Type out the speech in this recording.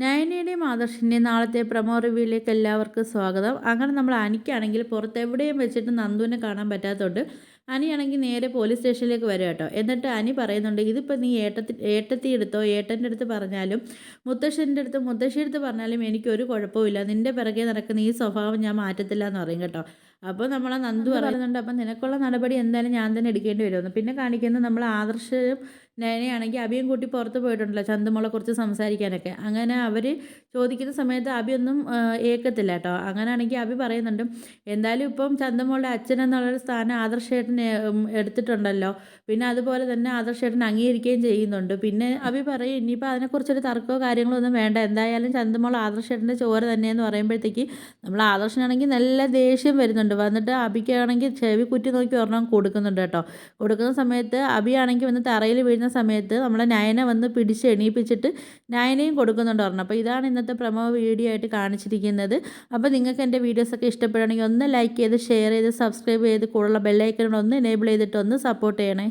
നയനയുടെയും ആദർശിൻ്റെയും നാളത്തെ പ്രൊമോ റിവ്യൂയിലേക്ക് എല്ലാവർക്കും സ്വാഗതം. അങ്ങനെ നമ്മൾ അനിക്കാണെങ്കിൽ പുറത്തെവിടെയും വെച്ചിട്ട് നന്ദുവിനെ കാണാൻ പറ്റാത്തതുകൊണ്ട് അനിയാണെങ്കിൽ നേരെ പോലീസ് സ്റ്റേഷനിലേക്ക് വരും കേട്ടോ. എന്നിട്ട് അനി പറയുന്നുണ്ട്, ഇതിപ്പോൾ നീ ഏട്ടത്തി എടുത്തോ, ഏട്ടൻ്റെ അടുത്ത് പറഞ്ഞാലും മുത്തശ്ശൻ്റെ അടുത്ത് മുത്തശ്ശിയുടെ അടുത്ത് പറഞ്ഞാലും എനിക്കൊരു കുഴപ്പമില്ല, നിൻ്റെ പിറകെ നടക്കുന്ന ഈ സ്വഭാവം ഞാൻ മാറ്റത്തില്ല എന്ന് പറയും കേട്ടോ. അപ്പോൾ നമ്മളെ നന്ദു പറയുന്നുണ്ട്, അപ്പം നിനക്കുള്ള നടപടി എന്തായാലും ഞാൻ തന്നെ എടുക്കേണ്ടി വരുമെന്ന്. പിന്നെ കാണിക്കുന്നത് നമ്മൾ ആദർശം നയനയാണെങ്കിൽ അഭിയും കൂട്ടി പുറത്ത് പോയിട്ടുണ്ടല്ലോ ചന്തുമോളെ കുറിച്ച് സംസാരിക്കാനൊക്കെ. അങ്ങനെ അവർ ചോദിക്കുന്ന സമയത്ത് അഭിയൊന്നും ഏക്കത്തില്ല കേട്ടോ. അങ്ങനെയാണെങ്കിൽ അഭി പറയുന്നുണ്ട്, എന്തായാലും ഇപ്പം ചന്തുമോളുടെ അച്ഛൻ എന്നുള്ളൊരു സ്ഥാനം ആദർശേട്ടന് എടുത്തിട്ടുണ്ടല്ലോ, പിന്നെ അതുപോലെ തന്നെ ആദർശേട്ടൻ അംഗീകരിക്കുകയും ചെയ്യുന്നുണ്ട്. പിന്നെ അഭി പറയും, ഇനിയിപ്പോൾ അതിനെക്കുറിച്ചൊരു തർക്കമോ കാര്യങ്ങളോ ഒന്നും വേണ്ട, എന്തായാലും ചന്തുമോൾ ആദർശേട്ടൻ്റെ ചോര തന്നെയെന്ന് പറയുമ്പോഴത്തേക്ക് നമ്മൾ ആദർശനാണെങ്കിൽ നല്ല ദേഷ്യം വരുന്നുണ്ട്. വന്നിട്ട് അഭിക്കാണെങ്കിൽ ചെവി കുറ്റി നോക്കി ഒരെണ്ണം കൊടുക്കുന്നുണ്ട് കേട്ടോ. കൊടുക്കുന്ന സമയത്ത് അഭിയാണെങ്കിൽ വന്ന് തറയിൽ വീഴുന്ന സമയത്ത് നമ്മളെ നയന വന്ന് പിടിച്ച് എണീപ്പിച്ചിട്ട് നയനയും കൊടുക്കുന്നുണ്ട് ഒരെണ്ണം. അപ്പോൾ ഇതാണ് ഇന്നത്തെ പ്രൊമോ വീഡിയോ ആയിട്ട് കാണിച്ചിരിക്കുന്നത്. അപ്പോൾ നിങ്ങൾക്ക് എൻ്റെ വീഡിയോസൊക്കെ ഇഷ്ടപ്പെടുകയാണെങ്കിൽ ഒന്ന് ലൈക്ക് ചെയ്ത് ഷെയർ ചെയ്ത് സബ്സ്ക്രൈബ് ചെയ്ത് കൂടുതലുള്ള ബെല്ലൈക്കൺ ഒന്ന് എനേബിൾ ചെയ്തിട്ട് ഒന്ന് സപ്പോർട്ട് ചെയ്യണേ.